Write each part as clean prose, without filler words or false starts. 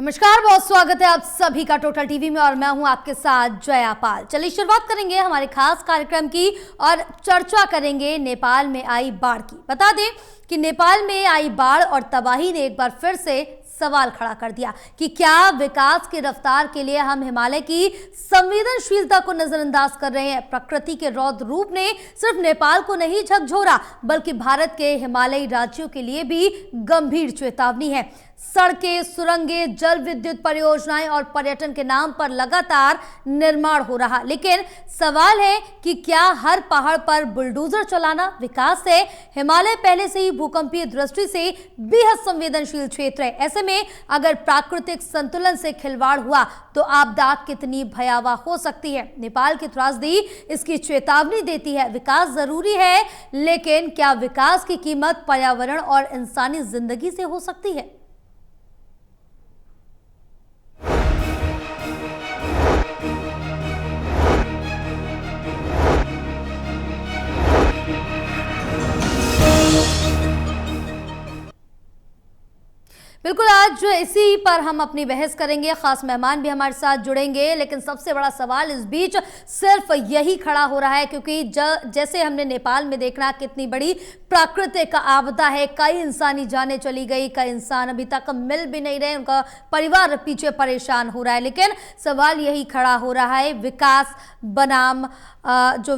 नमस्कार, बहुत स्वागत है आप सभी का टोटल टीवी में और मैं हूं आपके साथ जया पाल। चलिए शुरुआत करेंगे हमारे खास कार्यक्रम की और चर्चा करेंगे नेपाल में आई बाढ़ की। बता दें कि नेपाल में आई बाढ़ और तबाही ने एक बार फिर से सवाल खड़ा कर दिया कि क्या विकास की रफ्तार के लिए हम हिमालय की संवेदनशीलता को नजरअंदाज कर रहे हैं। प्रकृति के रौद्र रूप ने सिर्फ नेपाल को नहीं झकझोरा बल्कि भारत के हिमालयी राज्यों के लिए भी गंभीर चेतावनी है। सड़कें, सुरंगें, जल विद्युत परियोजनाएं और पर्यटन के नाम पर लगातार निर्माण हो रहा, लेकिन सवाल है कि क्या हर पहाड़ पर बुलडोजर चलाना विकास है। हिमालय पहले से ही भूकंपीय दृष्टि से बेहद संवेदनशील क्षेत्र है। ऐसे में अगर प्राकृतिक संतुलन से खिलवाड़ हुआ तो आपदा कितनी भयावह हो सकती है। नेपाल की त्रासदी इसकी चेतावनी देती है। विकास जरूरी है, लेकिन क्या विकास की कीमत पर्यावरण और इंसानी जिंदगी से हो सकती है। बिल्कुल, आज इसी पर हम अपनी बहस करेंगे। खास मेहमान भी हमारे साथ जुड़ेंगे, लेकिन सबसे बड़ा सवाल इस बीच सिर्फ यही खड़ा हो रहा है क्योंकि जैसे हमने नेपाल में देखना कितनी बड़ी प्राकृतिक आपदा है, कई इंसानी जानें चली गई, कई इंसान अभी तक मिल भी नहीं रहे, उनका परिवार पीछे परेशान हो रहा है। लेकिन सवाल यही खड़ा हो रहा है, विकास बनाम जो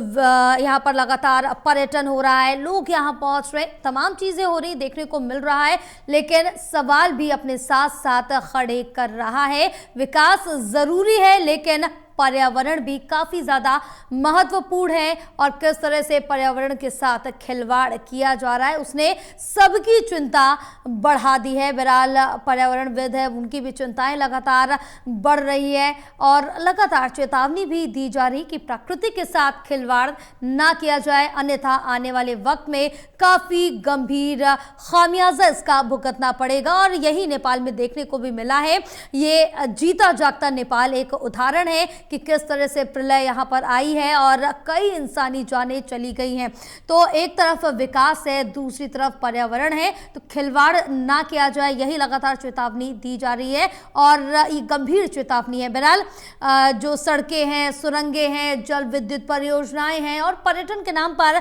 यहाँ पर लगातार पर्यटन हो रहा है, लोग यहाँ पहुँच रहे, तमाम चीज़ें हो रही देखने को मिल रहा है, लेकिन सवाल भी अपने साथ साथ खड़े कर रहा है। विकास जरूरी है, लेकिन पर्यावरण भी काफ़ी ज़्यादा महत्वपूर्ण है और किस तरह से पर्यावरण के साथ खिलवाड़ किया जा रहा है उसने सबकी चिंता बढ़ा दी है। बहरहाल पर्यावरणविद है, उनकी भी चिंताएं लगातार बढ़ रही है और लगातार चेतावनी भी दी जा रही कि प्रकृति के साथ खिलवाड़ ना किया जाए, अन्यथा आने वाले वक्त में काफ़ी गंभीर खामियाजा इसका भुगतना पड़ेगा। और यही नेपाल में देखने को भी मिला है। ये जीता जागता नेपाल एक उदाहरण है कि किस तरह से प्रलय यहाँ पर आई है और कई इंसानी जानें चली गई हैं। तो एक तरफ विकास है, दूसरी तरफ पर्यावरण है, तो खिलवाड़ ना किया जाए, यही लगातार चेतावनी दी जा रही है और ये गंभीर चेतावनी है। बहरहाल जो सड़कें हैं, सुरंगें हैं, जल विद्युत परियोजनाएं हैं और पर्यटन के नाम पर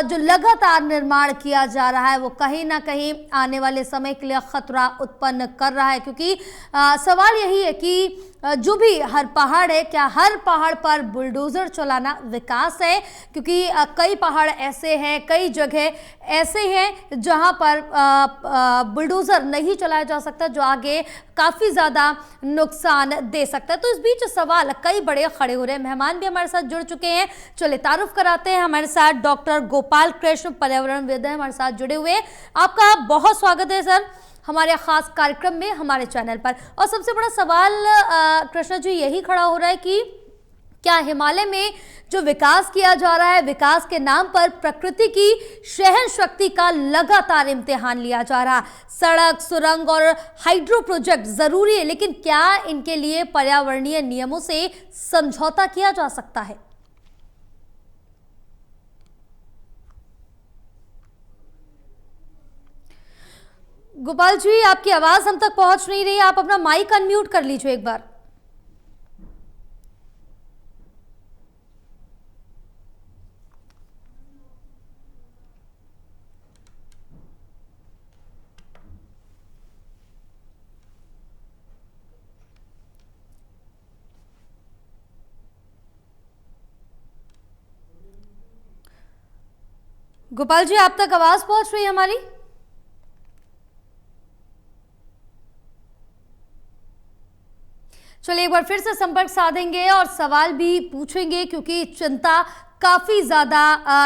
जो लगातार निर्माण किया जा रहा है वो कहीं ना कहीं आने वाले समय के लिए खतरा उत्पन्न कर रहा है, क्योंकि सवाल यही है कि जो भी हर पहाड़ है, क्या हर पहाड़ पर बुलडोजर चलाना विकास है। क्योंकि कई पहाड़ ऐसे हैं, कई जगह ऐसे हैं जहां पर बुलडोजर नहीं चलाया जा सकता, जो आगे काफ़ी ज़्यादा नुकसान दे सकता है। तो इस बीच सवाल कई बड़े खड़े हो रहे हैं। मेहमान भी हमारे साथ जुड़ चुके हैं, चलिए तारुफ कराते हैं। हमारे साथ डॉक्टर गोपाल कृष्ण, पर्यावरणविद हैं, हमारे साथ जुड़े हुए। आपका बहुत स्वागत है सर हमारे खास कार्यक्रम में, हमारे चैनल पर। और सबसे बड़ा सवाल कृष्णा जी यही खड़ा हो रहा है कि क्या हिमालय में जो विकास किया जा रहा है, विकास के नाम पर प्रकृति की सहन शक्ति का लगातार इम्तिहान लिया जा रहा है। सड़क, सुरंग और हाइड्रो प्रोजेक्ट जरूरी है, लेकिन क्या इनके लिए पर्यावरणीय नियमों से समझौता किया जा सकता है। गोपाल जी, आपकी आवाज हम तक पहुंच नहीं रही, आप अपना माइक अनम्यूट कर लीजिए एक बार। गोपाल जी, आप तक आवाज पहुंच रही है हमारी? चलिए एक बार फिर से संपर्क साधेंगे और सवाल भी पूछेंगे, क्योंकि चिंता काफ़ी ज़्यादा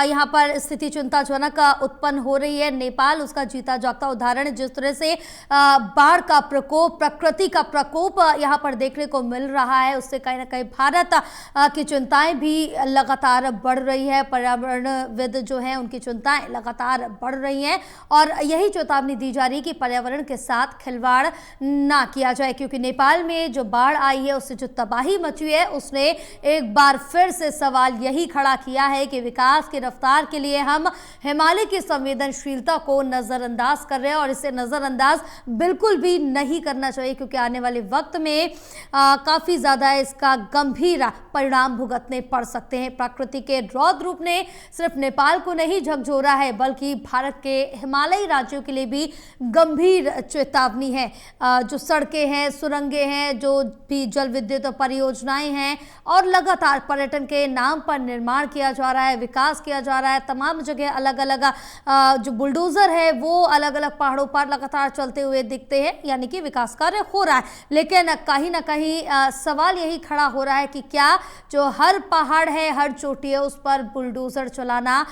यहाँ पर स्थिति चिंताजनक उत्पन्न हो रही है। नेपाल उसका जीता जागता उदाहरण है। जिस तरह से बाढ़ का प्रकोप, प्रकृति का प्रकोप यहाँ पर देखने को मिल रहा है, उससे कहीं ना कहीं भारत की चिंताएं भी लगातार बढ़ रही है। पर्यावरणविद जो हैं उनकी चिंताएं लगातार बढ़ रही हैं और यही चेतावनी दी जा रही है कि पर्यावरण के साथ खिलवाड़ ना किया जाए, क्योंकि नेपाल में जो बाढ़ आई है, उससे जो तबाही मची है, उसने एक बार फिर से सवाल यही खड़ा किया है कि विकास की रफ्तार के लिए हम हिमालय की संवेदनशीलता को नज़रअंदाज कर रहे हैं, और इसे नज़रअंदाज बिल्कुल भी नहीं करना चाहिए, क्योंकि आने वाले वक्त में काफ़ी ज़्यादा इसका गंभीर परिणाम भुगतने पड़ सकते हैं। प्रकृति के रौद्र रूप ने सिर्फ नेपाल को नहीं झकझोरा है, बल्कि भारत के हिमालयी राज्यों के लिए भी गंभीर चेतावनी है। जो सड़कें हैं, सुरंगें हैं, जो भी जल विद्युत परियोजनाएं हैं, और लगातार पर्यटन के नाम पर निर्माण किया जा रहा है, विकास किया जा रहा है, तमाम जगह अलग अलग जो बुलडोजर है वो अलग अलग पहाड़ों पर लगातार चलते हुए दिखते हैं, यानी कि विकास कार्य हो रहा है। लेकिन कहीं ना कहीं सवाल यही खड़ा हो रहा है कि क्या जो हर पहाड़ है, हर चोटी है, उस पर बुलडोजर चलाना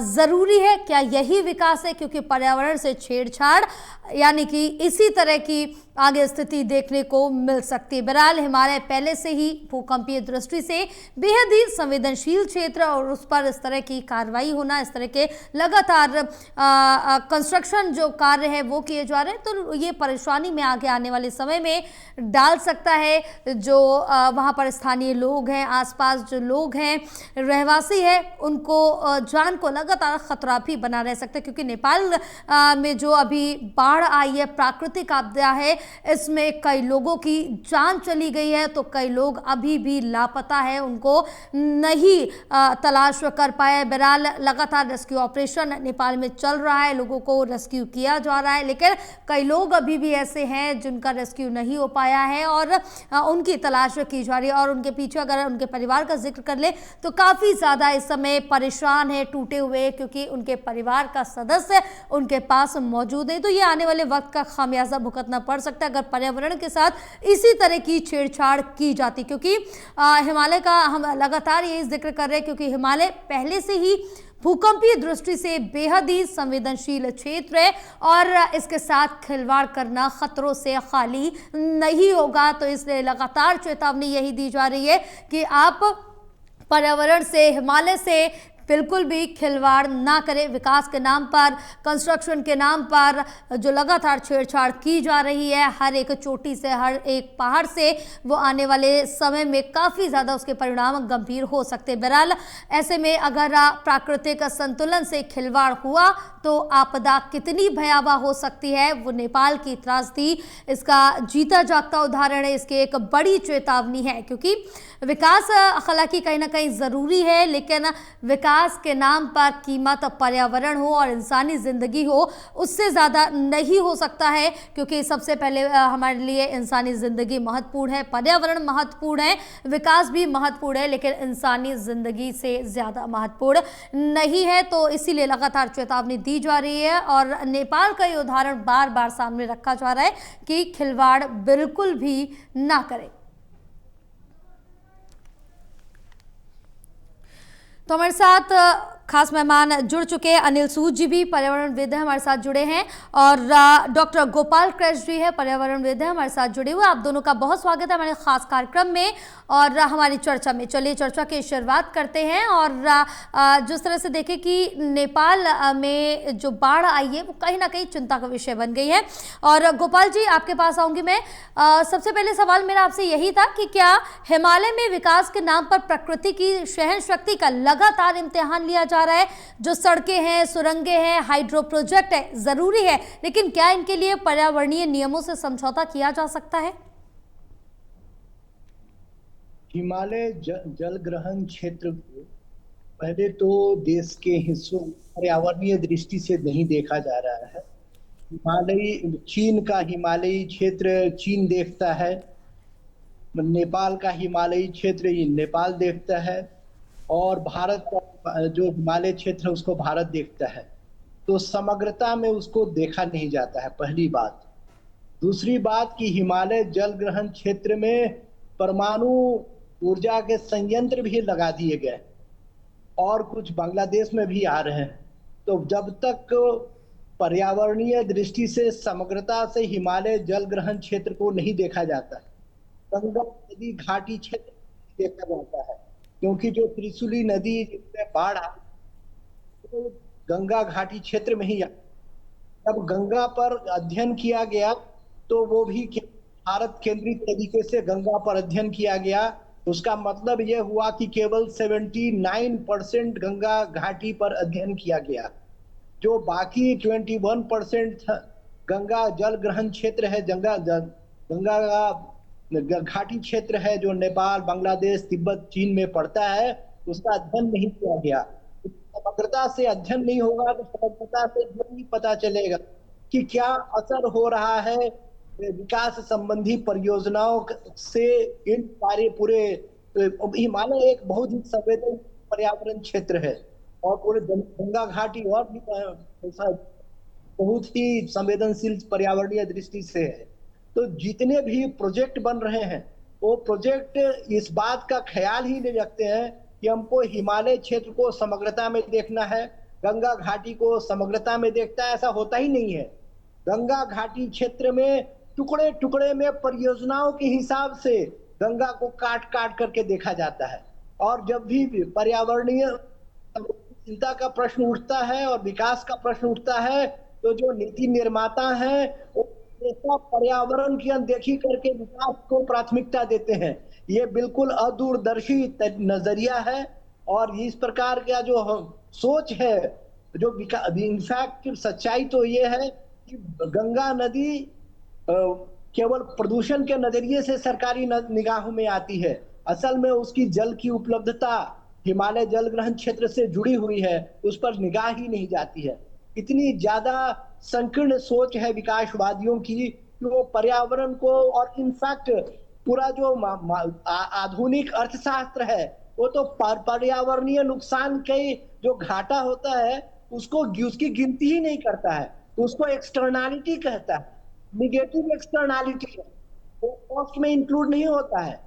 ज़रूरी है? क्या यही विकास है? क्योंकि पर्यावरण से छेड़छाड़ यानी कि इसी तरह की आगे स्थिति देखने को मिल सकती है। बहरहाल हिमालय पहले से ही भूकंपीय दृष्टि से बेहद ही संवेदनशील क्षेत्र, और उस पर इस तरह की कार्रवाई होना, इस तरह के लगातार कंस्ट्रक्शन जो कार्य है वो किए जा रहे हैं, तो ये परेशानी में आगे आने वाले समय में डाल सकता है। जो वहाँ पर स्थानीय लोग हैं, आसपास जो लोग हैं, रहवासी हैं, उनको जान को लगातार खतरा भी बना रह सकता है, क्योंकि नेपाल में जो अभी बाढ़ आई है, प्राकृतिक आपदा है, इसमें कई लोगों की जान चली गई है, तो कई लोग अभी भी लापता है, उनको नहीं तलाश कर पाए। बहरहाल लगातार रेस्क्यू ऑपरेशन नेपाल में चल रहा है, लोगों को रेस्क्यू किया जा रहा है, लेकिन कई लोग अभी भी ऐसे हैं जिनका रेस्क्यू नहीं हो पाया है, और उनकी तलाश की जा रही है। और उनके पीछे अगर उनके परिवार का जिक्र कर ले तो काफ़ी ज़्यादा इस समय परेशान है, टूटे हुए, क्योंकि उनके परिवार का सदस्य उनके पास मौजूद है। तो ये आने वाले वक्त का खामियाजा भुगतना पड़ सकता है अगर पर्यावरण के साथ इसी तरह की छेड़छाड़ की जाती, क्योंकि हिमालय का हम लगातार यही जिक्र कर रहे हैं, क्योंकि हिमालय पहले से ही भूकंपीय दृष्टि से बेहद ही संवेदनशील क्षेत्र है, और इसके साथ खिलवाड़ करना खतरों से खाली नहीं होगा। तो इसलिए लगातार चेतावनी यही दी जा रही है कि आप पर्यावरण से, हिमालय से बिल्कुल भी खिलवाड़ ना करें। विकास के नाम पर, कंस्ट्रक्शन के नाम पर जो लगातार छेड़छाड़ की जा रही है, हर एक चोटी से, हर एक पहाड़ से, वो आने वाले समय में काफ़ी ज़्यादा उसके परिणाम गंभीर हो सकते हैं। बहरहाल ऐसे में अगर प्राकृतिक संतुलन से खिलवाड़ हुआ तो आपदा कितनी भयावह हो सकती है, वो नेपाल की त्रासदी इसका जीता जागता उदाहरण है, इसकी एक बड़ी चेतावनी है। क्योंकि विकास हालांकि कहीं ना कहीं ज़रूरी है, लेकिन विकास के नाम पर कीमत पर्यावरण हो और इंसानी ज़िंदगी हो, उससे ज़्यादा नहीं हो सकता है। क्योंकि सबसे पहले हमारे लिए इंसानी ज़िंदगी महत्वपूर्ण है, पर्यावरण महत्वपूर्ण है, विकास भी महत्वपूर्ण है, लेकिन इंसानी ज़िंदगी से ज़्यादा महत्वपूर्ण नहीं है। तो इसीलिए लगातार चेतावनी दी जा रही है, और नेपाल का ये उदाहरण बार बार सामने रखा जा रहा है कि खिलवाड़ बिल्कुल भी ना करें। तो हमारे साथ खास मेहमान जुड़ चुके हैं, अनिल सूद जी भी पर्यावरणविद हैं, हमारे साथ जुड़े हैं, और डॉक्टर गोपाल कृष्ण जी है, पर्यावरणविद हैं, हमारे साथ जुड़े हुए। आप दोनों का बहुत स्वागत है हमारे खास कार्यक्रम में और हमारी चर्चा में। चलिए चर्चा की शुरुआत करते हैं। और जिस तरह से देखें कि नेपाल में जो बाढ़ आई है वो कहीं ना कहीं चिंता का विषय बन गई है। और गोपाल जी, आपके पास आऊँगी मैं। सबसे पहले सवाल मेरा आपसे यही था कि क्या हिमालय में विकास के नाम पर प्रकृति की सहन शक्ति का लगातार इम्तिहान लिया जा रहा है? जो सड़कें हैं, सुरंगें हैं, हाइड्रो प्रोजेक्ट है, जरूरी है, लेकिन क्या इनके लिए पर्यावरणीय नियमों से समझौता किया जा सकता है? हिमालय जल ग्रहण क्षेत्र को पहले तो देश के हिस्सों पर्यावरणीय दृष्टि से नहीं देखा जा रहा है। चीन का हिमालयी क्षेत्र चीन देखता है, नेपाल का हिमालयी क्षेत्र नेपाल देखता है, और भारत का जो हिमालय क्षेत्र है उसको भारत देखता है। तो समग्रता में उसको देखा नहीं जाता है, पहली बात। दूसरी बात कि हिमालय जल ग्रहण क्षेत्र में परमाणु ऊर्जा के संयंत्र भी लगा दिए गए, और कुछ बांग्लादेश में भी आ रहे हैं। तो जब तक पर्यावरणीय दृष्टि से समग्रता से हिमालय जल ग्रहण क्षेत्र को नहीं देखा जाता, गंगा नदी घाटी क्षेत्र देखा जाता है, क्योंकि जो त्रिशूली नदी जिसमें बाढ़ आई तो गंगा घाटी क्षेत्र में ही आई। जब गंगा पर अध्ययन किया गया तो वो भी भारत केंद्रित तरीके से गंगा पर अध्ययन किया गया, उसका मतलब यह हुआ कि केवल 79% गंगा घाटी पर अध्ययन किया गया। जो बाकी 21% गंगा जल ग्रहण क्षेत्र है, गंगा गंगा का घाटी क्षेत्र है जो नेपाल, बांग्लादेश, तिब्बत, चीन में पड़ता है, उसका अध्ययन नहीं किया गया। समग्रता से अध्ययन नहीं होगा तो समग्रता से ये नहीं पता चलेगा कि क्या असर हो रहा है विकास संबंधी परियोजनाओं से इन सारे पूरे। हिमालय एक बहुत ही संवेदनशील पर्यावरण क्षेत्र है और पूरे गंगा घाटी और भी बहुत ही संवेदनशील पर्यावरणीय दृष्टि से है। तो जितने भी प्रोजेक्ट बन रहे हैं वो प्रोजेक्ट इस बात का ख्याल ही नहीं रखते हैं कि हमको हिमालय क्षेत्र को समग्रता में देखना है, गंगा घाटी को समग्रता में देखता है, ऐसा होता ही नहीं है। गंगा घाटी क्षेत्र में टुकड़े टुकड़े में परियोजनाओं के हिसाब से गंगा को काट काट करके देखा जाता है। और जब भी पर्यावरणीय चिंता का प्रश्न उठता है और विकास का प्रश्न उठता है तो जो नीति निर्माता हैं वो पर्यावरण की अनदेखी करके विकास को प्राथमिकता देते हैं। ये बिल्कुल अदूरदर्शी नजरिया है और इस प्रकार का जो सोच है, जो इनफैक्ट सच्चाई तो ये है कि गंगा नदी केवल प्रदूषण के नजरिए से सरकारी निगाहों में आती है। असल में उसकी जल की उपलब्धता हिमालय जल ग्रहण क्षेत्र से जुड़ी हुई है, उस पर निगाह ही नहीं जाती है। इतनी ज्यादा संकीर्ण सोच है विकासवादियों की कि वो पर्यावरण को और इनफैक्ट पूरा जो आधुनिक अर्थशास्त्र है वो तो पर्यावरणीय नुकसान के जो घाटा होता है उसकी गिनती ही नहीं करता है, उसको एक्सटर्नैलिटी कहता है, निगेटिव एक्सटर्नैलिटी है, वो कॉस्ट में इंक्लूड नहीं होता है।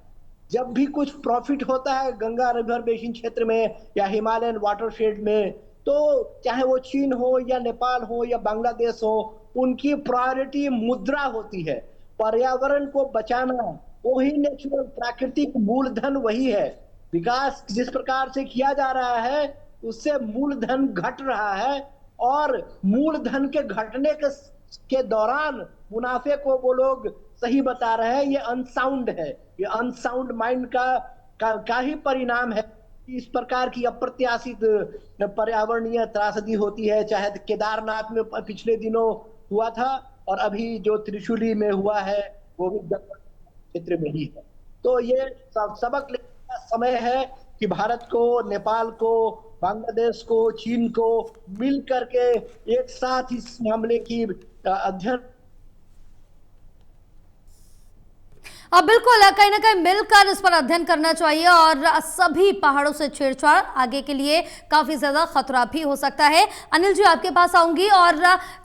जब भी कुछ प्रॉफिट होता है गंगा रिवर बेसिन क्षेत्र में या हिमालयन वाटरशेड में, तो चाहे वो चीन हो या नेपाल हो या बांग्लादेश हो, उनकी प्रायोरिटी मुद्रा होती है। पर्यावरण को बचाना वही नेचुरल प्राकृतिक मूलधन वही है। विकास जिस प्रकार से किया जा रहा है उससे मूलधन घट रहा है और मूलधन के घटने के दौरान मुनाफे को वो लोग सही बता रहे हैं। ये अनसाउंड है, ये अनसाउंड माइंड का ही परिणाम है। इस प्रकार की अप्रत्याशित पर्यावरणीय त्रासदी होती है, चाहे केदारनाथ में पिछले दिनों हुआ था और अभी जो त्रिशूली में हुआ है वो भी क्षेत्र में ही है। तो ये सबक लेने का समय है कि भारत को, नेपाल को, बांग्लादेश को, चीन को मिल करके एक साथ इस मामले की अध्ययन। अब बिल्कुल कहीं ना कहीं मिलकर इस पर अध्ययन करना चाहिए और सभी पहाड़ों से छेड़छाड़ आगे के लिए काफी ज्यादा खतरा भी हो सकता है। अनिल जी आपके पास आऊंगी। और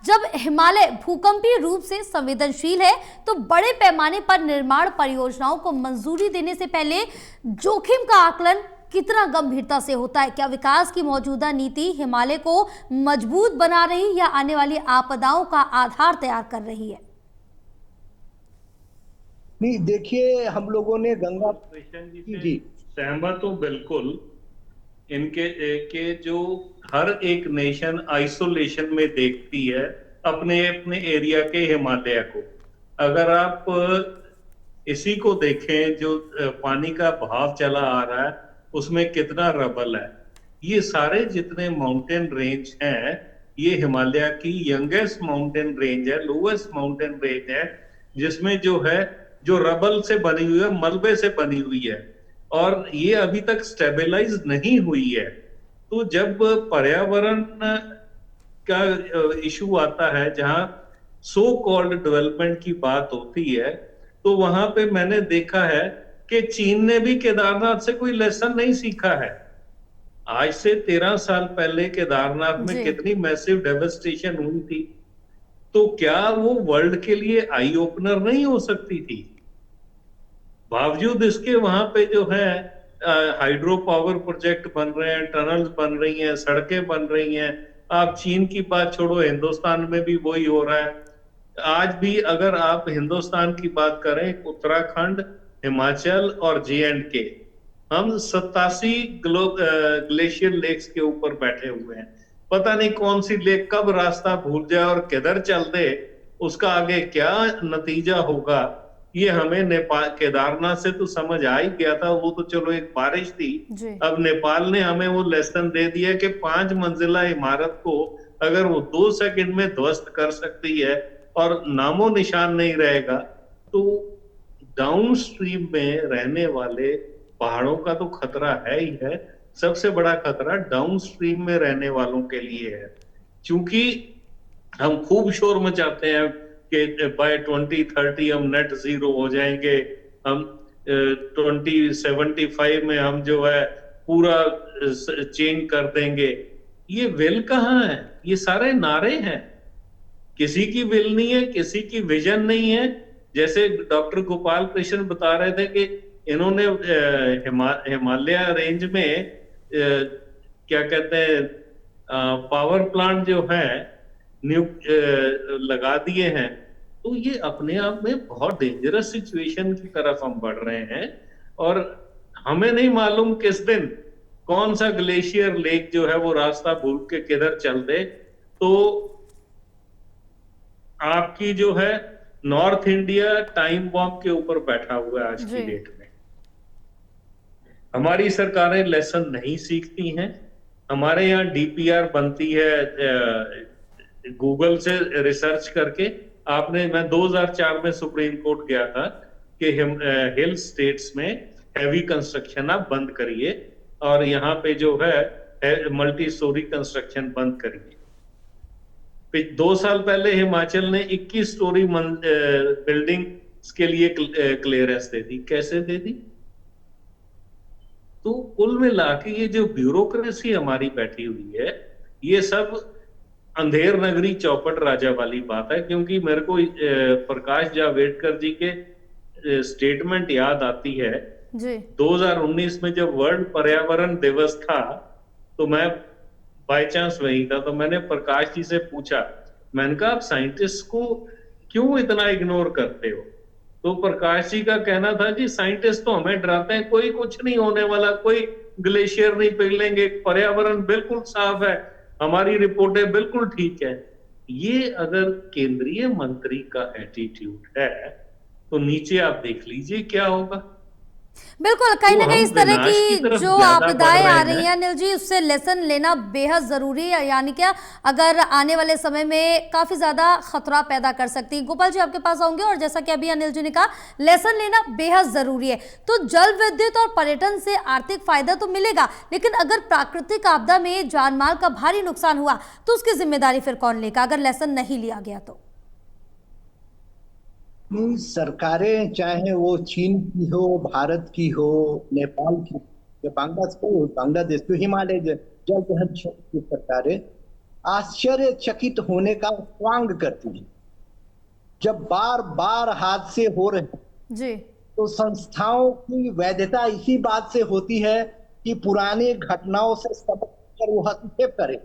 जब हिमालय भूकंपीय रूप से संवेदनशील है तो बड़े पैमाने पर निर्माण परियोजनाओं को मंजूरी देने से पहले जोखिम का आकलन कितना गंभीरता से होता है? क्या विकास की मौजूदा नीति हिमालय को मजबूत बना रही या आने वाली आपदाओं का आधार तैयार कर रही है? नहीं, देखिए हम लोगों ने गंगा जी सहमत हूं बिल्कुल। इनके के जो हर एक नेशन आइसोलेशन में देखती है अपने अपने एरिया के हिमालय को। अगर आप इसी को देखें जो पानी का बहाव चला आ रहा है उसमें कितना रबल है। ये सारे जितने माउंटेन रेंज हैं ये हिमालय की यंगेस्ट माउंटेन रेंज है, लोवेस्ट माउंटेन रेंज है, जिसमें जो है जो रबल से बनी हुई है, मलबे से बनी हुई है और ये अभी तक स्टेबलाइज नहीं हुई है। तो जब पर्यावरण का इशू आता है जहां सो कॉल्ड डेवलपमेंट की बात होती है तो वहां पे मैंने देखा है कि चीन ने भी केदारनाथ से कोई लेसन नहीं सीखा है। आज से 13 साल पहले केदारनाथ में कितनी मैसिव डेवस्टेशन हुई थी, तो क्या वो वर्ल्ड के लिए आई ओपनर नहीं हो सकती थी? बावजूद इसके वहां पे जो है हाइड्रो पावर प्रोजेक्ट बन रहे हैं, टनल्स बन रही हैं, सड़कें बन रही हैं। आप चीन की बात छोड़ो, हिंदुस्तान में भी वही हो रहा है। आज भी अगर आप हिंदुस्तान की बात करें, उत्तराखंड, हिमाचल और J&K, हम 87 ग्लेशियर लेक्स के ऊपर बैठे हुए हैं। पता नहीं कौन सी लेक कब रास्ता भूल जाए और किधर चल दे, उसका आगे क्या नतीजा होगा ये हमें नेपाल केदारनाथ से तो समझ आ ही गया था, वो तो चलो एक बारिश थी। जी। अब नेपाल ने हमें वो लेसन दे दिया कि 5 मंजिला इमारत को अगर वो 2 सेकंड में ध्वस्त कर सकती है और नामो निशान नहीं रहेगा, तो डाउन स्ट्रीम में रहने वाले पहाड़ों का तो खतरा है ही है। सबसे बड़ा खतरा डाउन स्ट्रीम में रहने वालों के लिए है, क्योंकि हम खूब शोर मचाते हैं कि बाय 2030 हम नेट जीरो हो जाएंगे, हम 2075 में हम जो है पूरा चेंज कर देंगे। ये विल कहाँ है? ये सारे नारे हैं, किसी की विल नहीं है, किसी की विजन नहीं है। जैसे डॉक्टर गोपाल कृष्ण बता रहे थे कि इन्होंने हिमालय रेंज में क्या कहते हैं पावर प्लांट जो है लगा दिए हैं, तो ये अपने आप में बहुत डेंजरस सिचुएशन की तरफ हम बढ़ रहे हैं। और हमें नहीं मालूम किस दिन कौन सा ग्लेशियर लेक जो है वो रास्ता भूल के किधर चल दे, तो आपकी जो है नॉर्थ इंडिया टाइम बॉम्ब के ऊपर बैठा हुआ है आज की डेट में। हमारी सरकारें लेसन नहीं सीखती हैं। हमारे यहाँ डीपीआर बनती है गूगल से रिसर्च करके। मैं 2004 में सुप्रीम कोर्ट गया था कि हिल स्टेट्स में हैवी कंस्ट्रक्शन आप बंद करिए और यहाँ पे जो है मल्टी स्टोरी कंस्ट्रक्शन बंद करिए। 2 साल पहले हिमाचल ने 21 स्टोरी बिल्डिंग के लिए क्लियरेंस दे दी। कैसे दे दी? तो कुल मिला के ये जो ब्यूरोक्रेसी हमारी बैठी हुई है, ये सब अंधेर नगरी चौपट राजा वाली बात है। क्योंकि मेरे को प्रकाश जावड़ेकर जी के स्टेटमेंट याद आती है जी। 2019 में जब वर्ल्ड पर्यावरण दिवस था, तो मैं बाय चांस वही था, तो मैंने प्रकाश जी से पूछा, मैंने कहा आप साइंटिस्ट को क्यों इतना इग्नोर करते हो? तो प्रकाश जी का कहना था जी साइंटिस्ट तो हमें डराते हैं, कोई कुछ नहीं होने वाला, कोई ग्लेशियर नहीं पिघलेंगे, पर्यावरण बिल्कुल साफ है, हमारी रिपोर्टें बिल्कुल ठीक है। ये अगर केंद्रीय मंत्री का एटीट्यूड है तो नीचे आप देख लीजिए क्या होगा। बिल्कुल, कहीं ना कहीं इस तरह की जो आपदाएं आ रही हैं अनिल जी, उससे लेसन लेना बेहद जरूरी है। यानी क्या अगर आने वाले समय में काफी ज्यादा खतरा पैदा कर सकती है। गोपाल जी आपके पास आऊंगे, और जैसा कि अभी अनिल जी ने कहा, लेसन लेना बेहद जरूरी है। तो जल विद्युत और पर्यटन से आर्थिक फायदा तो मिलेगा, लेकिन अगर प्राकृतिक आपदा में जान माल का भारी नुकसान हुआ तो उसकी जिम्मेदारी फिर कौन लेगा, अगर लेसन नहीं लिया गया तो? सरकारें चाहे वो चीन की हो, भारत की हो, नेपाल की, बांग्लादेश की, हिमालय जल ग्रहण क्षेत्र की सरकारें आश्चर्यचकित होने का स्वांग करती है। जब बार बार हादसे हो रहे हैं जी, तो संस्थाओं की वैधता इसी बात से होती है कि पुरानी घटनाओं से सबक लेकर वो हस्तक्षेप करें।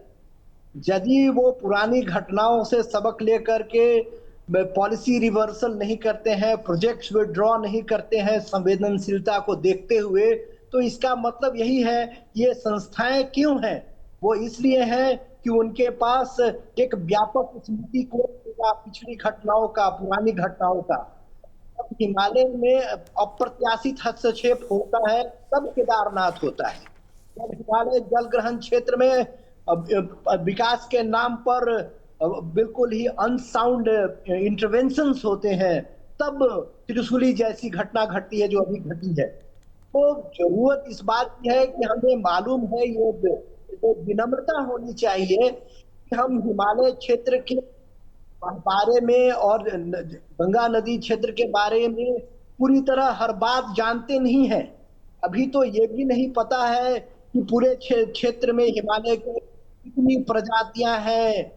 यदि वो पुरानी घटनाओं से सबक लेकर के पॉलिसी रिवर्सल नहीं करते हैं, प्रोजेक्ट्स विड्रॉ नहीं करते हैं संवेदनशीलता को देखते हुए, तो इसका मतलब यही है कि ये संस्थाएं क्यों हैं? वो इसलिए हैं कि उनके पास एक व्यापक स्मृति को पिछली घटनाओं का, पुरानी घटनाओं का। अब हिमालय में अप्रत्याशित हस्तक्षेप होता है तब केदारनाथ होता है। जब हिमालय जल ग्रहण क्षेत्र में विकास के नाम पर बिल्कुल ही अनसाउंड इंटरवेंशंस होते हैं, तब त्रिशूली जैसी घटना घटती है जो अभी घटी है। तो जरूरत इस बात की है कि हमें मालूम है, ये विनम्रता होनी चाहिए कि हम हिमालय क्षेत्र के बारे में और गंगा नदी क्षेत्र के बारे में पूरी तरह हर बात जानते नहीं हैं। अभी तो ये भी नहीं पता है कि पूरे क्षेत्र में हिमालय के कितनी प्रजातियां हैं,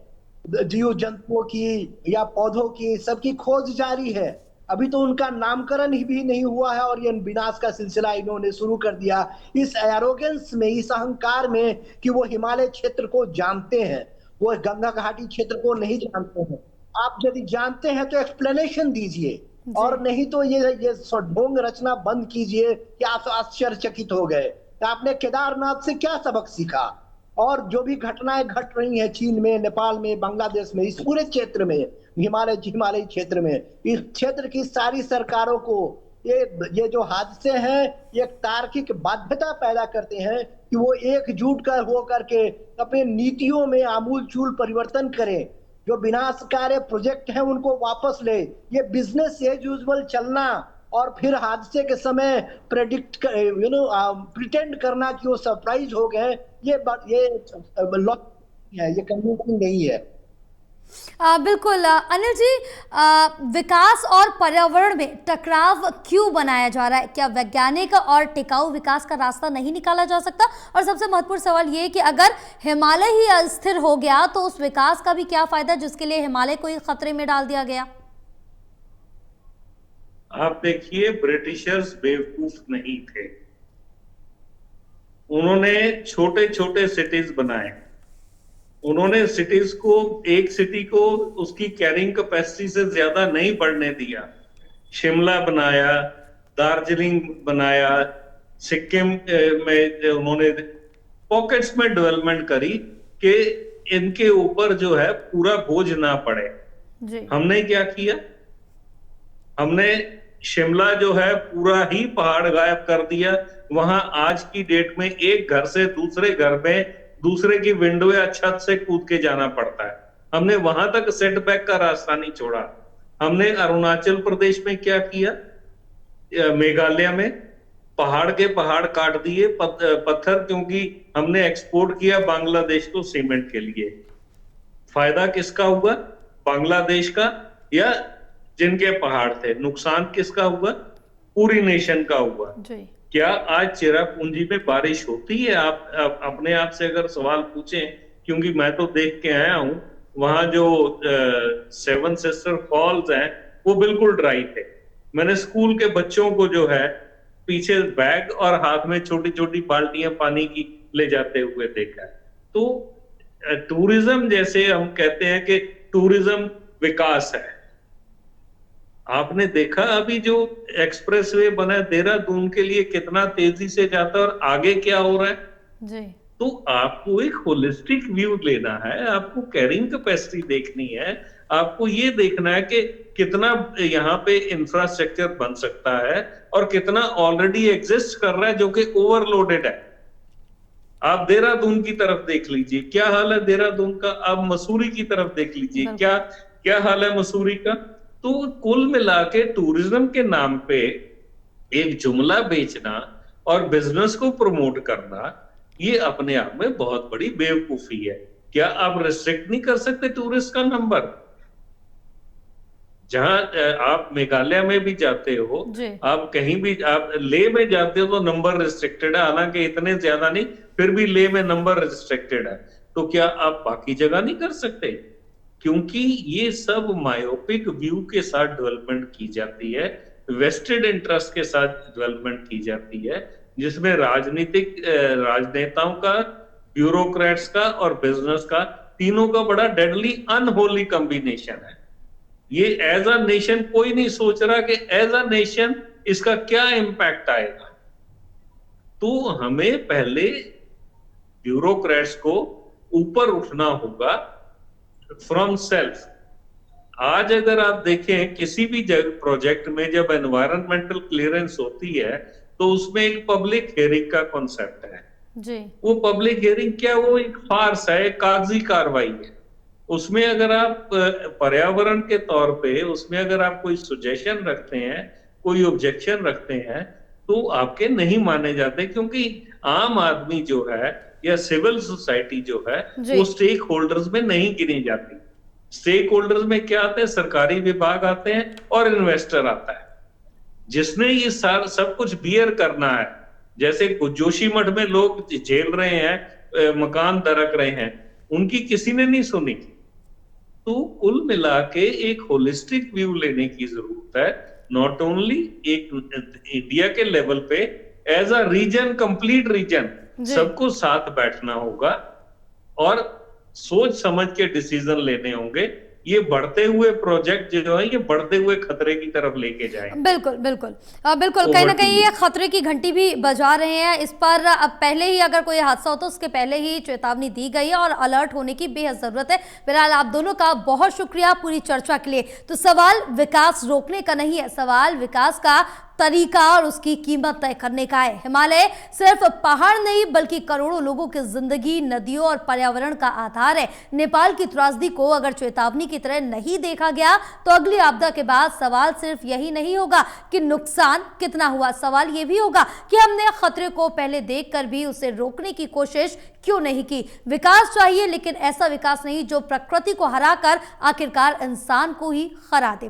जीव जंतुओं की या पौधों की, सबकी खोज जारी है। अभी तो उनका नामकरण ही भी नहीं हुआ है और ये विनाश का सिलसिला इन्होंने शुरू कर दिया, इस एरोगेंस में, इस अहंकार में कि वो हिमालय क्षेत्र को जानते हैं, वो गंगा घाटी क्षेत्र को नहीं जानते हैं। आप यदि जानते हैं तो एक्सप्लेनेशन दीजिए, और नहीं तो ये ढोंग रचना बंद कीजिए कि आप आश्चर्यचकित हो गए। तो आपने केदारनाथ से क्या सबक सीखा? और जो भी घटनाएं घट रही हैं चीन में, नेपाल में, बांग्लादेश में, इस पूरे क्षेत्र में, हिमालयी क्षेत्र में, इस क्षेत्र की सारी सरकारों को ये जो हादसे हैं एक तार्किक बाध्यता पैदा करते हैं कि वो एकजुट हो करके अपने नीतियों में आमूलचूल परिवर्तन करें। जो विनाशकारी प्रोजेक्ट हैं उनको वापस ले। ये बिजनेस एज यूजुअल चलना और फिर हादसे के समय प्रिटेंड करना कि वो सरप्राइज हो गए, ये कन्विंसिंग नहीं है। बिल्कुल अनिल जी, विकास और पर्यावरण में टकराव क्यों बनाया जा रहा है? क्या वैज्ञानिक और टिकाऊ विकास का रास्ता नहीं निकाला जा सकता? और सबसे महत्वपूर्ण सवाल ये कि अगर हिमालय ही अस्थिर हो गया तो उस विकास का भी क्या फायदा जिसके लिए हिमालय को ही खतरे में डाल दिया गया? आप देखिए, ब्रिटिशर्स बेवकूफ नहीं थे। उन्होंने छोटे छोटे सिटीज बनाए। उन्होंने सिटीज को, एक सिटी को उसकी कैरिंग कैपेसिटी से ज्यादा नहीं बढ़ने दिया। शिमला बनाया, दार्जिलिंग बनाया, सिक्किम में उन्होंने पॉकेट्स में डेवलपमेंट करी कि इनके ऊपर जो है पूरा बोझ ना पड़े। जी। हमने क्या किया? हमने शिमला जो है पूरा ही पहाड़ गायब कर दिया। वहां आज की डेट में एक घर से दूसरे घर में दूसरे की विंडो या छत से कूद के जाना पड़ता है। हमने वहां तक सेटबैक का रास्ता नहीं छोड़ा। हमने अरुणाचल प्रदेश में क्या किया, मेघालय में पहाड़ के पहाड़ काट दिए, पत्थर, क्योंकि हमने एक्सपोर्ट किया बांग्लादेश को सीमेंट के लिए। फायदा किसका हुआ? बांग्लादेश का या जिनके पहाड़ थे? नुकसान किसका हुआ? पूरी नेशन का हुआ। जी। क्या आज चेरापूंजी में बारिश होती है? आप अपने आप से अगर सवाल पूछें, क्योंकि मैं तो देख के आया हूं, वहां जो 7 सिस्टर फॉल्स हैं वो बिल्कुल ड्राई थे। मैंने स्कूल के बच्चों को जो है पीछे बैग और हाथ में छोटी छोटी बाल्टियां पानी की ले जाते हुए देखा है। तो टूरिज्म, जैसे हम कहते हैं कि टूरिज्म विकास है। आपने देखा अभी जो एक्सप्रेसवे बना है देहरादून के लिए कितना तेजी से जाता है और आगे क्या हो रहा है? जी। तो आपको एक होलिस्टिक व्यू लेना है, आपको कैरिंग कैपेसिटी देखनी है, आपको ये देखना है कि कितना यहाँ पे इंफ्रास्ट्रक्चर बन सकता है और कितना ऑलरेडी एग्जिस्ट कर रहा है जो कि ओवरलोडेड है। आप देहरादून की तरफ देख लीजिए, क्या हाल है देहरादून का। आप मसूरी की तरफ देख लीजिए, क्या हाल है मसूरी का। तो कुल मिला के टूरिज्म के नाम पे एक जुमला बेचना और बिजनेस को प्रमोट करना, ये अपने आप में बहुत बड़ी बेवकूफी है। क्या आप रिस्ट्रिक्ट नहीं कर सकते टूरिस्ट का नंबर? जहां आप मेघालय में भी जाते हो, आप कहीं भी, आप लेह में जाते हो तो नंबर रिस्ट्रिक्टेड है, हालांकि इतने ज्यादा नहीं, फिर भी लेह में नंबर रिस्ट्रिक्टेड है। तो क्या आप बाकी जगह नहीं कर सकते? क्योंकि ये सब मायोपिक व्यू के साथ डेवलपमेंट की जाती है, वेस्टेड इंटरेस्ट के साथ डेवलपमेंट की जाती है, जिसमें राजनेताओं का, ब्यूरोक्रेट्स का और बिजनेस का, तीनों का बड़ा डेडली अनहोली कॉम्बिनेशन है। ये एज अ नेशन कोई नहीं सोच रहा कि एज अ नेशन इसका क्या इंपैक्ट आएगा। तो हमें पहले ब्यूरोक्रेट्स को ऊपर उठना होगा फ्रॉम सेल्फ। आज अगर आप देखें किसी भी प्रोजेक्ट में जब एनवायरमेंटल क्लियरेंस होती है तो उसमें एक पब्लिक हियरिंग का कॉन्सेप्ट है। जी। वो पब्लिक हियरिंग क्या, वो एक फार्स है, एक कागजी कार्रवाई है। उसमें अगर आप पर्यावरण के तौर पे उसमें अगर आप कोई सुजेशन रखते हैं, कोई ऑब्जेक्शन रखते हैं, तो आपके नहीं माने जाते, क्योंकि आम आदमी जो है या सिविल सोसाइटी जो है वो स्टेक होल्डर्स में नहीं गिनी जाती। स्टेक होल्डर्स में क्या आते हैं? सरकारी विभाग आते हैं और इन्वेस्टर आता है, जिसने ये सब कुछ बियर करना है। जैसे जोशीमठ में लोग झेल रहे हैं, मकान दरक रहे हैं, उनकी किसी ने नहीं सुनी। तो कुल मिला के एक होलिस्टिक व्यू लेने की जरूरत है, नॉट ओनली एक इंडिया के लेवल पे, as a region, complete region, सबको साथ बैठना होगा और सोच समझ के डिसीजन लेने होंगे ये बढ़ते हुए प्रोजेक्ट जो है ये बढ़ते हुए खतरे की तरफ लेके जाएंगे। बिल्कुल बिल्कुल बिल्कुल, कहीं ना कहीं ये खतरे की घंटी भी बजा रहे हैं। इस पर अब पहले ही अगर कोई हादसा हो तो उसके पहले ही चेतावनी दी गई है और अलर्ट होने की बेहद जरूरत है। फिलहाल आप दोनों का बहुत शुक्रिया पूरी चर्चा के लिए। तो सवाल विकास रोकने का नहीं है, सवाल विकास का तरीका और उसकी कीमत तय करने का है। हिमालय सिर्फ पहाड़ नहीं बल्कि करोड़ों लोगों की जिंदगी, नदियों और पर्यावरण का आधार है। नेपाल की त्रासदी को अगर चेतावनी की तरह नहीं देखा गया तो अगली आपदा के बाद सवाल सिर्फ यही नहीं होगा कि नुकसान कितना हुआ, सवाल यह भी होगा कि हमने खतरे को पहले देखकर भी उसे रोकने की कोशिश क्यों नहीं की। विकास चाहिए लेकिन ऐसा विकास नहीं जो प्रकृति को हराकर आखिरकार इंसान को ही हरा दे।